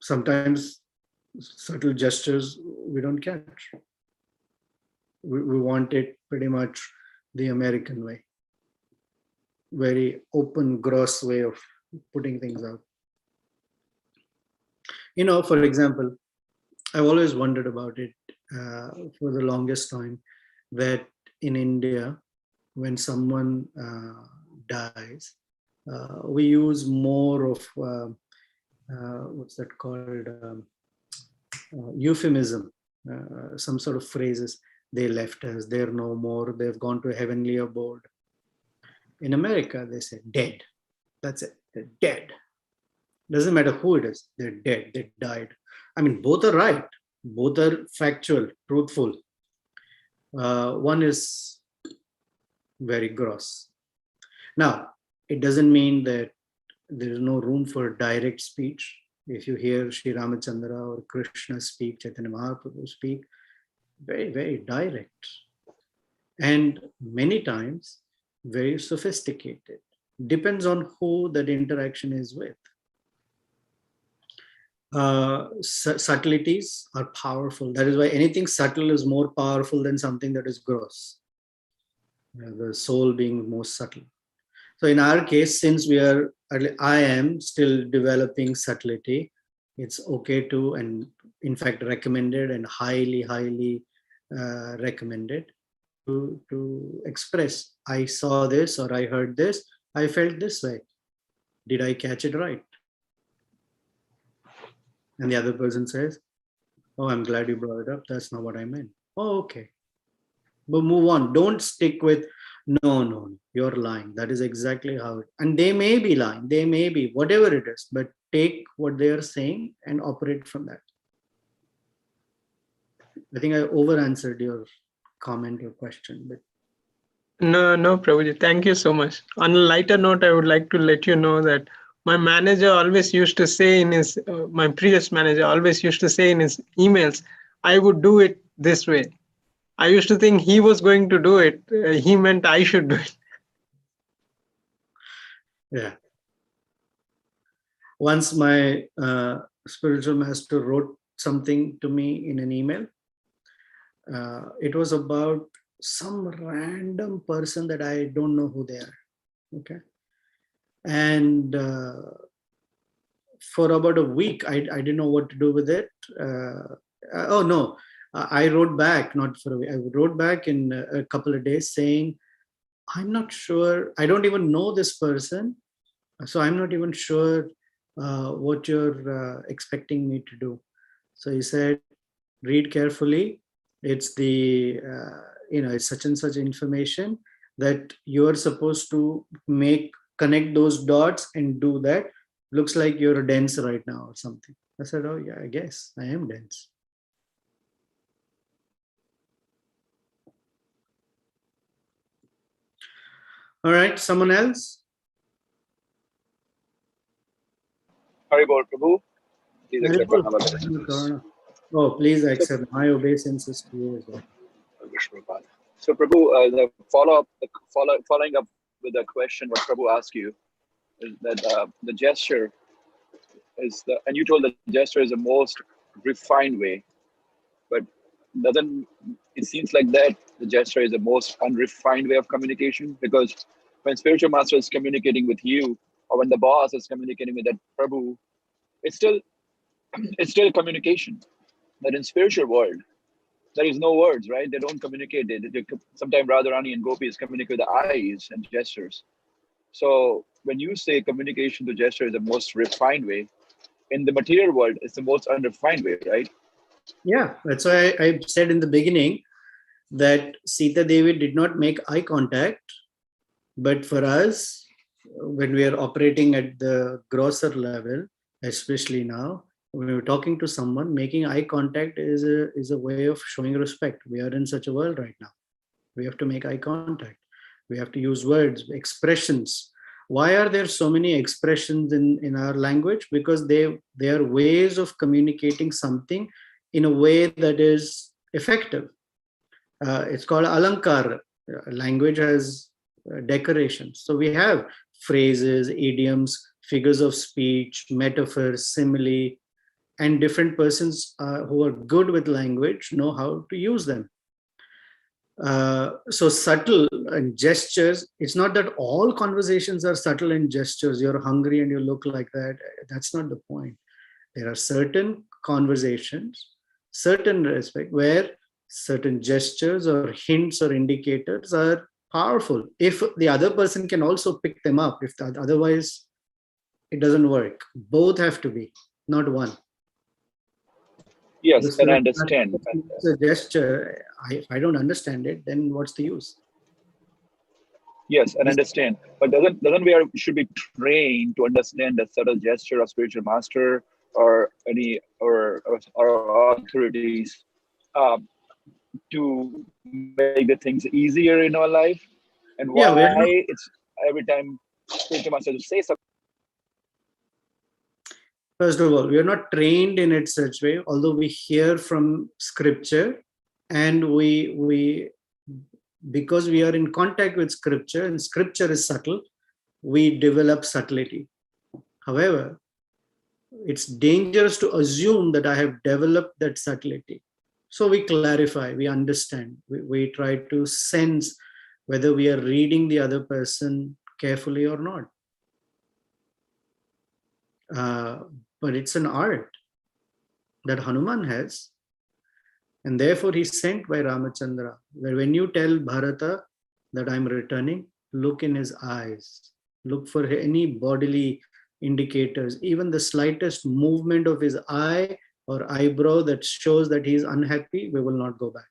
Sometimes subtle gestures we don't catch. We want it pretty much the American way. Very open, gross way of putting things out. You know, for example, I've always wondered about it for the longest time, that in India, when someone dies, we use more of what's that called, euphemism, some sort of phrases. They left us, they're no more, they've gone to a heavenly abode. In America, they say dead. That's it, they're dead. Doesn't matter who it is, they're dead, they died. I mean, both are right, both are factual, truthful. One is very gross. Now, it doesn't mean that there is no room for direct speech. If you hear Sri Ramachandra or Krishna speak, Chaitanya Mahaprabhu speak, very, very direct. And many times, very sophisticated. Depends on who that interaction is with. Subtleties are powerful. That is why anything subtle is more powerful than something that is gross. The soul being most subtle. So in our case, since I am still developing subtlety, it's okay to, and in fact recommended and highly, highly recommended to express, I saw this or I heard this, I felt this way. Did I catch it right? And the other person says, oh, I'm glad you brought it up. That's not what I meant. Oh, okay. But move on. Don't stick with, no, you're lying. That is exactly how it, and they may be lying. They may be, whatever it is, but take what they are saying and operate from that. I think I over-answered your comment or question, but No, Prabhuji, thank you so much. On a lighter note, I would like to let you know that my manager always used to say in his, my previous manager always used to say in his emails, I would do it this way. I used to think he was going to do it. He meant I should do it. yeah. Once my spiritual master wrote something to me in an email. It was about some random person that I don't know who they are. Okay. And for about a week, I didn't know what to do with it. Oh no, I wrote back, not for a week. I wrote back in a couple of days saying, I'm not sure, I don't even know this person. So I'm not even sure what you're expecting me to do. So he said, read carefully. It's the, it's such and such information that you're supposed to connect those dots and do that. Looks like you're dense right now or something. I said, oh yeah, I guess I am dense. All right, someone else? Haribol Prabhu, please accept my humble obeisances. Oh, please accept my obeisances to you as well. Vishnu Pada. So Prabhu, following up with the question what Prabhu asked you is that the gesture and you told the gesture is the most refined way, but doesn't it seems like that the gesture is the most unrefined way of communication? Because when spiritual master is communicating with you, or when the boss is communicating with that Prabhu, it's still communication. But in spiritual world, there is no words, right? They don't communicate. Sometimes Radharani and gopis communicate with the eyes and gestures. So when you say communication to gesture is the most refined way, in the material world, it's the most unrefined way, right? Yeah, that's why I said in the beginning that Sita Devi did not make eye contact, but for us, when we are operating at the grosser level, especially now, when we're talking to someone, making eye contact is a way of showing respect. We are in such a world right now. We have to make eye contact. We have to use words, expressions. Why are there so many expressions in our language? Because they are ways of communicating something in a way that is effective. It's called alankar. Language has decorations. So we have phrases, idioms, figures of speech, metaphors, simile, and different persons who are good with language know how to use them. So subtle and gestures, it's not that all conversations are subtle and gestures. You're hungry and you look like that. That's not the point. There are certain conversations, certain respect, where certain gestures or hints or indicators are powerful. If the other person can also pick them up, otherwise it doesn't work. Both have to be, not one. Yes, and I understand. It's a gesture. If I don't understand it, then what's the use? Yes, and understand. But doesn't we should be trained to understand the subtle gesture of spiritual master or any or authorities to make the things easier in our life? And why it's every time spiritual master to say something? First of all, we are not trained in it such way, although we hear from scripture, and we because we are in contact with scripture and scripture is subtle, we develop subtlety. However, it's dangerous to assume that I have developed that subtlety. So we clarify, we understand, we try to sense whether we are reading the other person carefully or not. But it's an art that Hanuman has, and therefore he's sent by Ramachandra, where when you tell Bharata that I'm returning, look in his eyes, look for any bodily indicators, even the slightest movement of his eye or eyebrow that shows that he's unhappy, we will not go back.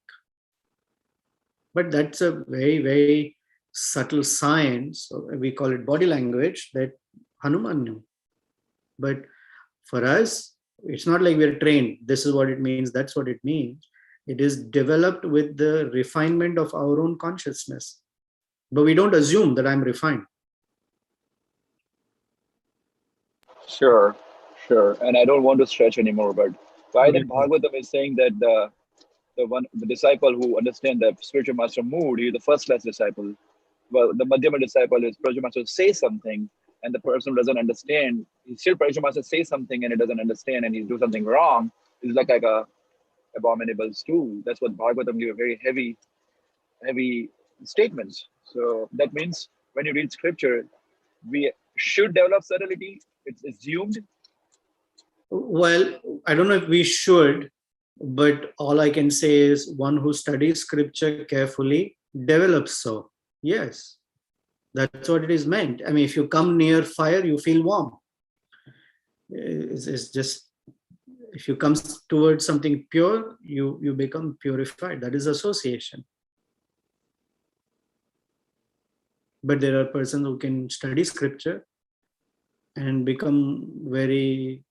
But that's a very, very subtle science, we call it body language, that Hanuman knew. But for us, it's not like we're trained, this is what it means, that's what it means. It is developed with the refinement of our own consciousness. But we don't assume that I'm refined. Sure. And I don't want to stretch anymore, but why then Bhagavatam is saying that the disciple who understands the spiritual master mood, he's the first class disciple. Well, the Madhyama disciple is spiritual master say something and the person doesn't understand. He's still spiritual master say something and he doesn't understand and he's do something wrong. It's like a abominable stool. That's what Bhagavatam give a very heavy statements. So that means when you read scripture, we should develop subtlety. It's assumed. Well, I don't know if we should, but all I can say is one who studies scripture carefully develops so. Yes, that's what it is meant. I mean, if you come near fire, you feel warm. It's just, if you come towards something pure, you become purified. That is association. But there are persons who can study scripture and become very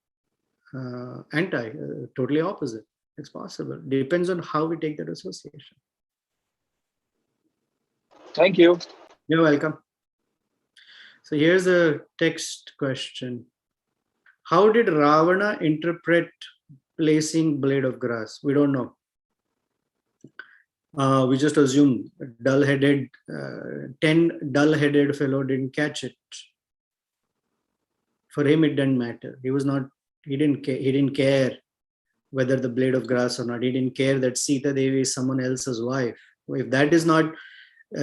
totally opposite. It's possible. Depends on how we take that association. Thank you. You're welcome. So here's a text question. How did Ravana interpret placing blade of grass? We don't know. We just assume 10 dull-headed fellow didn't catch it. For him, it didn't matter. He didn't care whether the blade of grass or not. He didn't care that Sita Devi is someone else's wife. If that is not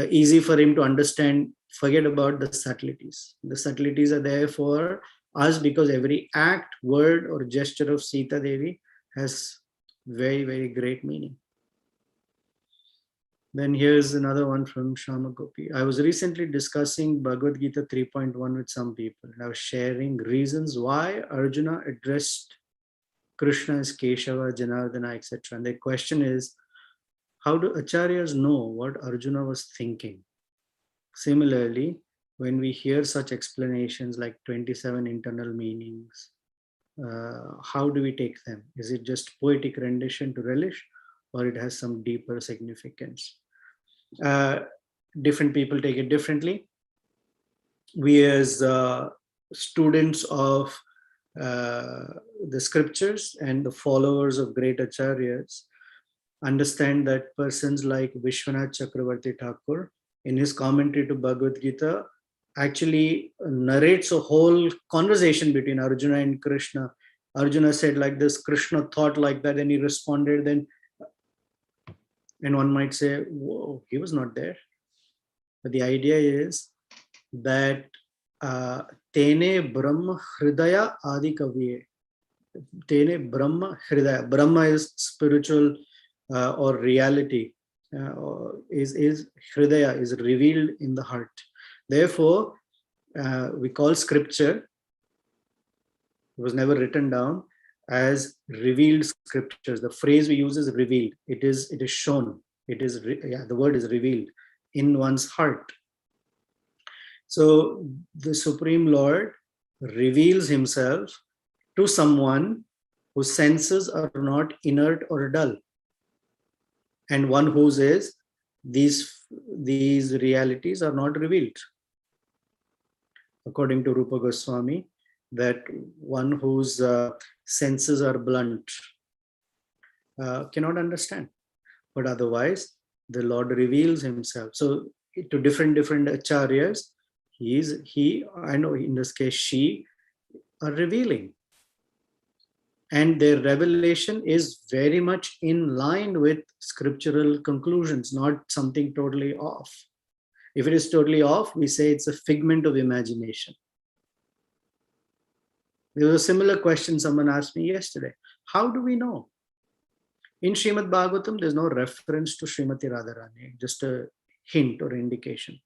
easy for him to understand, forget about the subtleties. The subtleties are there for us because every act, word, or gesture of Sita Devi has very, very great meaning. Then here's another one from Shama Gopi. I was recently discussing Bhagavad Gita 3.1 with some people. And I was sharing reasons why Arjuna addressed Krishna as Keshava, Janardana, etc. And the question is, how do acharyas know what Arjuna was thinking? Similarly, when we hear such explanations like 27 internal meanings, how do we take them? Is it just poetic rendition to relish, or it has some deeper significance? Different people take it differently. We as students of the scriptures and the followers of great acharyas understand that persons like Vishwanath Chakravarti Thakur, in his commentary to Bhagavad Gita, actually narrates a whole conversation between Arjuna and Krishna. Arjuna said like this, Krishna thought like that, and he responded then. And one might say, whoa, he was not there. But the idea is that Tene Brahma Hridaya Adi Kaviye. Tene Brahma Hridaya. Brahma is spiritual or reality. Is Hridaya, is revealed in the heart. Therefore, we call scripture, it was never written down, as revealed scriptures. The phrase we use is revealed. It is shown. The word is revealed in one's heart. So the Supreme Lord reveals himself to someone whose senses are not inert or dull, and one whose is these realities are not revealed. According to Rupa Goswami, that one whose senses are blunt cannot understand. But otherwise, the Lord reveals himself. So to different acharyas, I know in this case, she are revealing. And their revelation is very much in line with scriptural conclusions, not something totally off. If it is totally off, we say it's a figment of imagination. There was a similar question someone asked me yesterday. How do we know? In Srimad Bhagavatam, there's no reference to Srimati Radharani, just a hint or indication.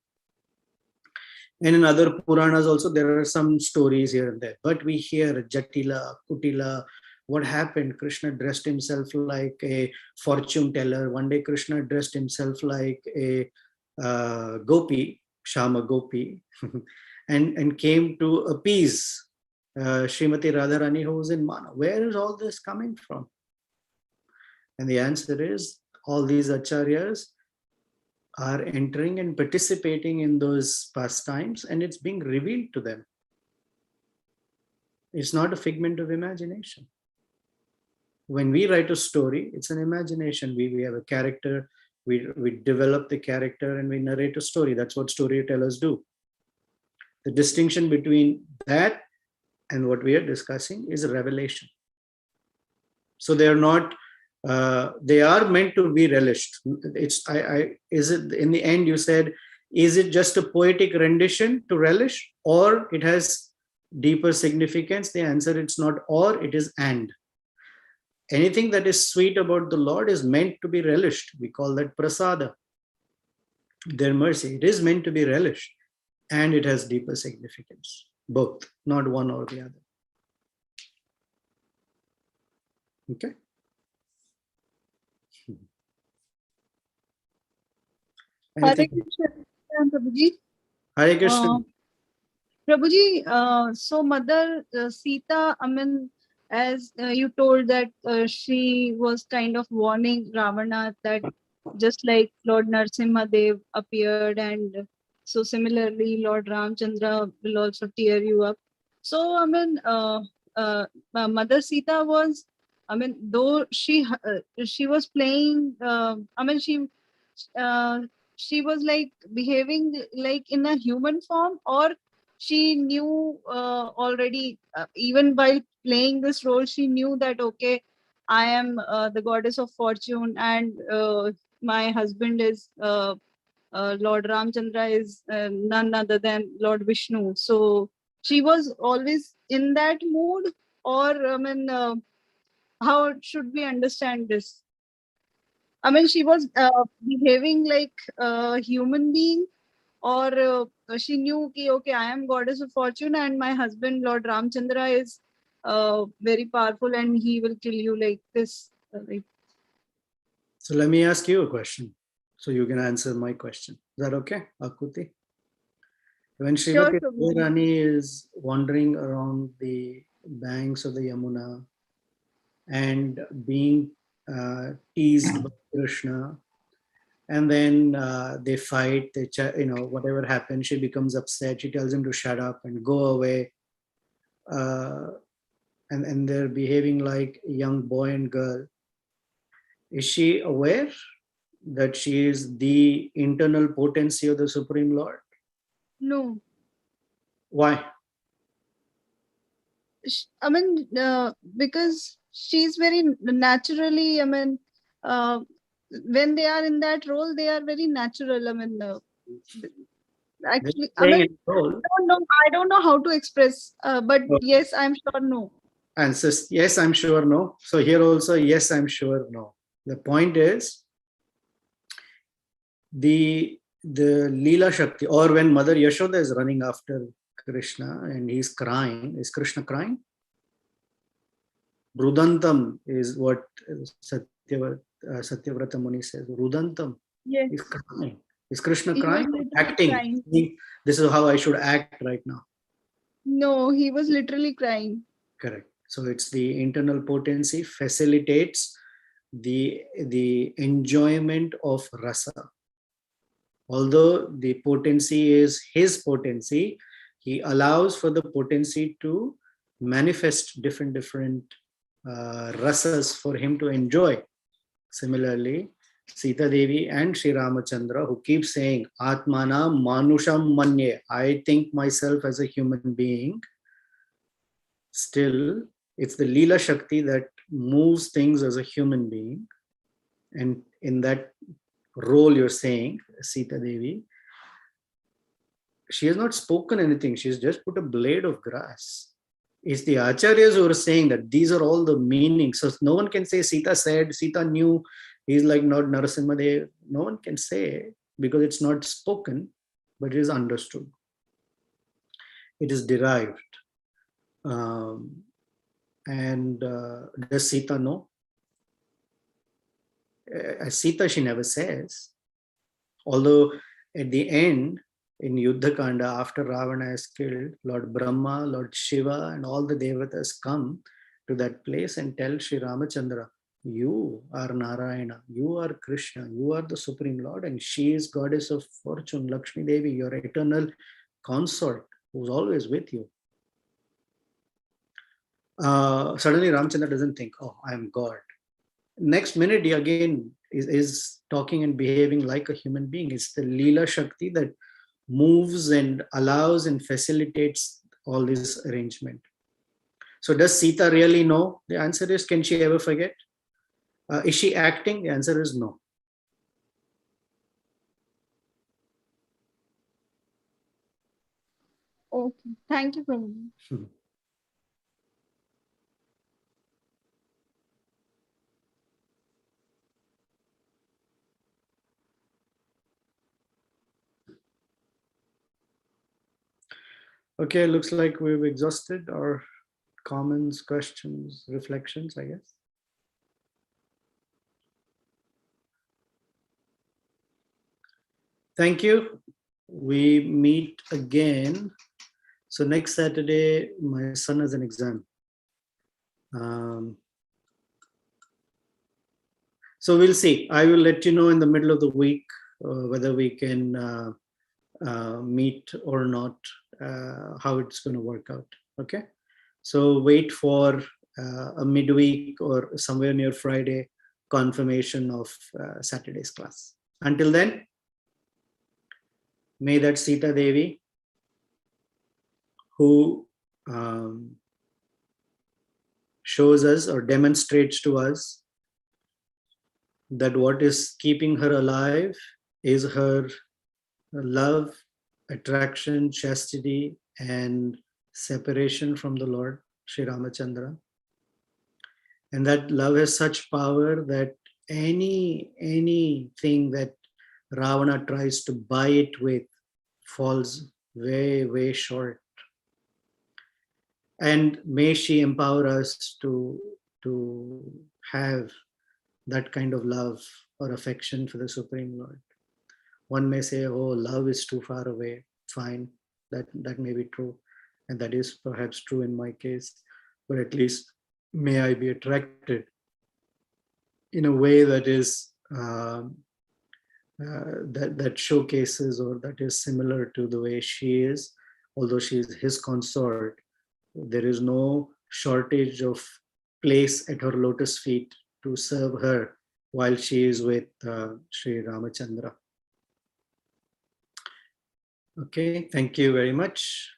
And in other Puranas also, there are some stories here and there. But we hear Jatila, Kutila, what happened? Krishna dressed himself like a fortune teller. One day Krishna dressed himself like a gopi, Shama Gopi, and came to appease Srimati Radharani, who was in Mana. Where is all this coming from? And the answer is, all these acharyas are entering and participating in those pastimes, and it's being revealed to them. It's not a figment of imagination. When we write a story, it's an imagination. We have a character, we develop the character, and we narrate a story. That's what storytellers do. The distinction between that and what we are discussing is a revelation. So they are not, they are meant to be relished. Is it in the end, you said, is it just a poetic rendition to relish, or it has deeper significance? The answer, it's not or, it is and. Anything that is sweet about the Lord is meant to be relished. We call that prasada, their mercy. It is meant to be relished, and it has deeper significance. Both, not one or the other. Okay. Hare Krishna, Prabhuji. Hare Krishna. Prabhuji, so Mother Sita, as you told that she was kind of warning Ravana that just like Lord Narsimha Dev appeared, and so similarly Lord Ramchandra will also tear you up. So Mother Sita was, though she was playing, she was like behaving like in a human form, or she knew already, even while playing this role, she knew that, okay, I am the goddess of fortune, and my husband is Lord Ramchandra is none other than Lord Vishnu. So she was always in that mood, or I mean, how should we understand this? I mean, she was behaving like a human being, or she knew ki, okay, I am goddess of fortune, and my husband Lord Ramchandra is very powerful, and he will kill you like this. Like, So let me ask you a question, so you can answer my question. Is that okay, Akuti? When sure, Srimati Prabhu. Radharani is wandering around the banks of the Yamuna and being teased by Krishna, and then they fight, whatever happens, she becomes upset, she tells him to shut up and go away, and they're behaving like a young boy and girl. Is she aware that she is the internal potency of the Supreme Lord? No. Why? I mean, because she's very naturally, I mean, when they are in that role, they are very natural. I mean, actually, I mean, I don't know how to express, but yes, I'm sure no. Answers yes, I'm sure no. So here also, yes, I'm sure no. The point is, the Leela Shakti, or when Mother Yashoda is running after Krishna and he's crying, is Krishna crying? Rudantam is what Satyavrata Muni says. Rudantam. Yes. He's crying. Is Krishna He was crying? literally Acting. crying. This is how I should act right now. No, he was literally crying. Correct. So it's the internal potency facilitates the enjoyment of rasa. Although the potency is his potency, he allows for the potency to manifest different rasas for him to enjoy. Similarly, Sita Devi and Sri Ramachandra, who keep saying, Atmana Manusham Manye, I think myself as a human being, still, it's the Leela Shakti that moves things as a human being. And in that role, you're saying, Sita Devi, she has not spoken anything. She's just put a blade of grass. It's the acharyas who are saying that these are all the meanings. So no one can say Sita said, Sita knew, he's like not Narasimhadev. No one can say, because it's not spoken, but it is understood. It is derived. And does Sita know? Sita, she never says. Although at the end, in Yuddha Kanda, after Ravana is killed, Lord Brahma, Lord Shiva, and all the Devatas come to that place and tell Sri Ramachandra, you are Narayana, you are Krishna, you are the Supreme Lord, and she is goddess of fortune, Lakshmi Devi, your eternal consort, who's always with you. Suddenly Ramchandra doesn't think, oh, I am God. Next minute, he again is talking and behaving like a human being. It's the Leela Shakti that moves and allows and facilitates all this arrangement. So does Sita really know? The answer is, can she ever forget? Is she acting? The answer is no. Okay, thank you, Prabhu. Okay, looks like we've exhausted our comments, questions, reflections, I guess. Thank you. We meet again. So next Saturday, my son has an exam. So we'll see. I will let you know in the middle of the week whether we can meet or not, how it's going to work out. Okay. So wait for a midweek or somewhere near Friday confirmation of Saturday's class. Until then, may that Sita Devi, who shows us or demonstrates to us that what is keeping her alive is her love, attraction, chastity, and separation from the Lord, Sri Ramachandra. And that love has such power that anything that Ravana tries to buy it with falls way, way short. And may she empower us to have that kind of love or affection for the Supreme Lord. One may say, oh, love is too far away. Fine, that may be true. And that is perhaps true in my case. But at least may I be attracted in a way that is that showcases or that is similar to the way she is. Although she is his consort, there is no shortage of place at her lotus feet to serve her while she is with Sri Ramachandra. Okay, thank you very much.